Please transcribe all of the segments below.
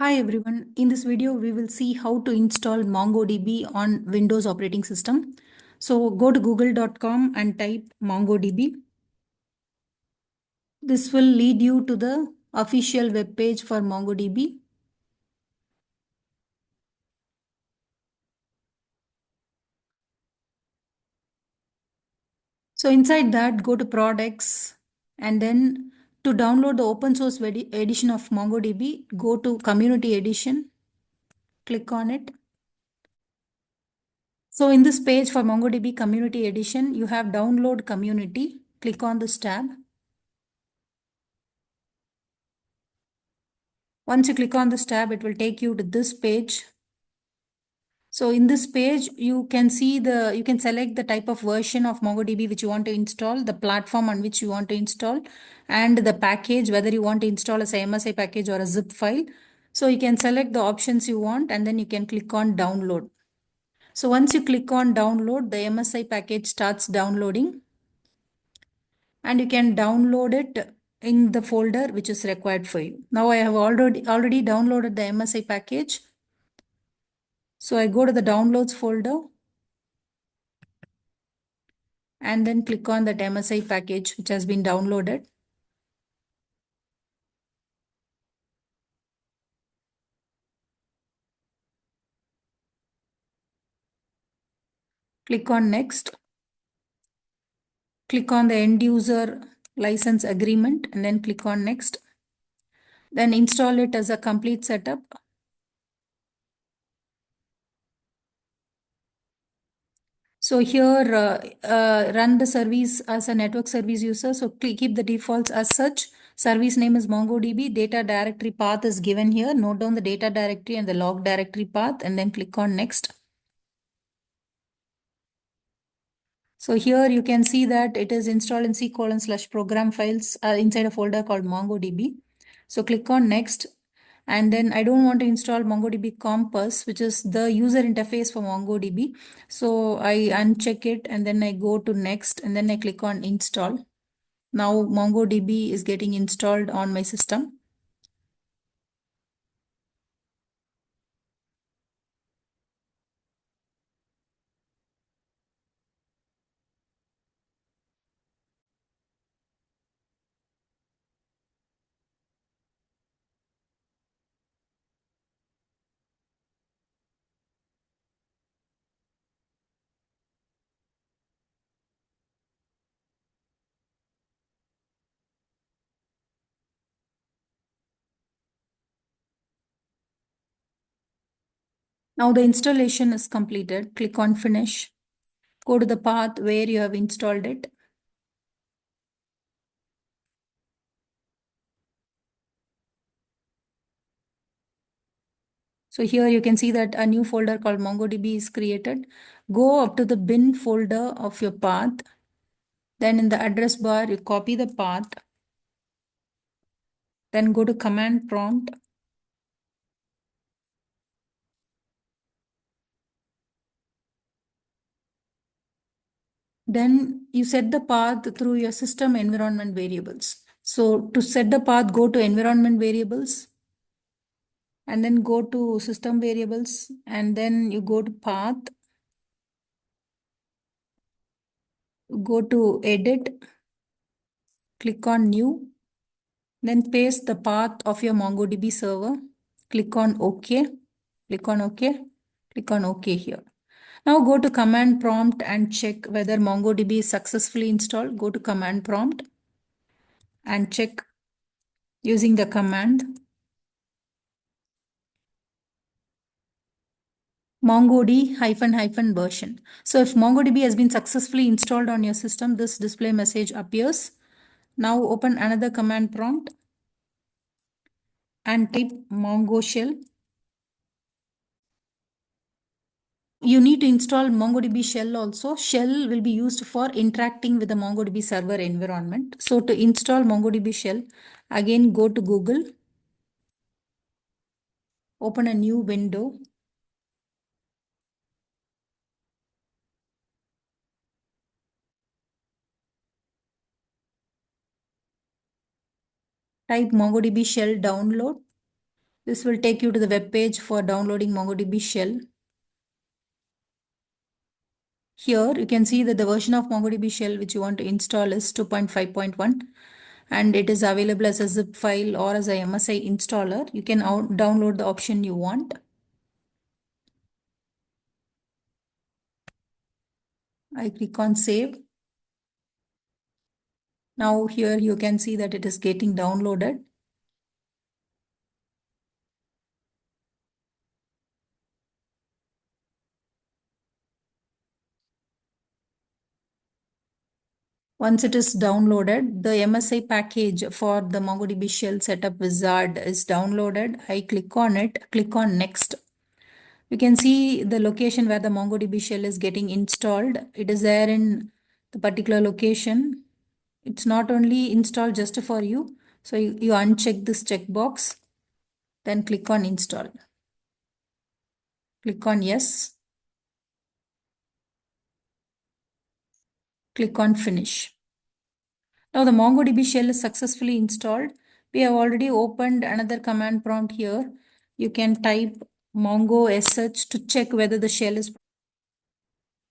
Hi everyone. In this video, we will see how to install MongoDB on Windows operating system. So go to google.com and type MongoDB. This will lead you to the official web page for MongoDB. So inside that, go to products and then to download the open source edition of MongoDB, go to community edition, click on it. So in this page for MongoDB community edition, you have download community. Click on this tab. Once you click on this tab, it will take you to this page. So in this page, you can select the type of version of MongoDB which you want to install, the platform on which you want to install, and the package, whether you want to install as a MSI package or a zip file. So you can select the options you want and then you can click on download. So once you click on download, the MSI package starts downloading and you can download it in the folder which is required for you. Now I have already downloaded the MSI package. So I go to the downloads folder and then click on that MSI package which has been downloaded. Click on next. Click on the end user license agreement and then click on next. Then install it as a complete setup. So here run the service as a network service user. So keep the defaults as such. Service name is MongoDB. Data directory path is given here. Note down the data directory and the log directory path and then click on next. So here you can see that it is installed in C:/program files inside a folder called MongoDB. So click on next. And then I don't want to install MongoDB Compass, which is the user interface for MongoDB. So I uncheck it and then I go to next and then I click on install. Now MongoDB is getting installed on my system. Now the installation is completed. Click on finish. Go to the path where you have installed it. So here you can see that a new folder called MongoDB is created. Go up to the bin folder of your path. Then in the address bar, you copy the path. Then go to command prompt. Then you set the path through your system environment variables. So to set the path, go to environment variables and then go to system variables and then you go to path, go to edit, click on new, then paste the path of your MongoDB server, click on OK, click on OK, click on OK here. Now go to command prompt and check whether MongoDB is successfully installed. Go to command prompt and check using the command MongoD version. So if MongoDB has been successfully installed on your system, this display message appears. Now open another command prompt and type Mongo shell. You need to install MongoDB shell also. Shell will be used for interacting with the MongoDB server environment. So to install MongoDB shell, again go to Google, open a new window. Type MongoDB shell download. This will take you to the web page for downloading MongoDB shell. Here you can see that the version of MongoDB shell which you want to install is 2.5.1 and it is available as a zip file or as a MSI installer. You can download the option you want. I click on save. Now here you can see that it is getting downloaded. Once it is downloaded, the MSI package for the MongoDB shell setup wizard is downloaded. I click on it, click on next. You can see the location where the MongoDB shell is getting installed. It is there in the particular location. It's not only installed just for you. So you uncheck this checkbox, then click on install. Click on yes. Click on finish. Now the MongoDB shell is successfully installed. We have already opened another command prompt here. You can type mongo sh to check whether the shell is.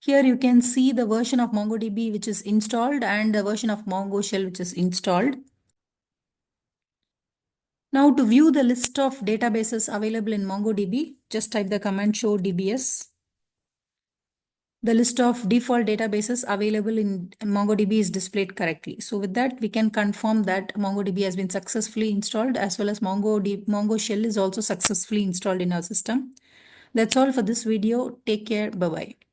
Here you can see the version of MongoDB which is installed and the version of Mongo shell which is installed. Now to view the list of databases available in MongoDB, just type the command show dbs. The list of default databases available in MongoDB is displayed correctly. So with that, we can confirm that MongoDB has been successfully installed as well as Mongo shell is also successfully installed in our system. That's all for this video. Take care. Bye-bye.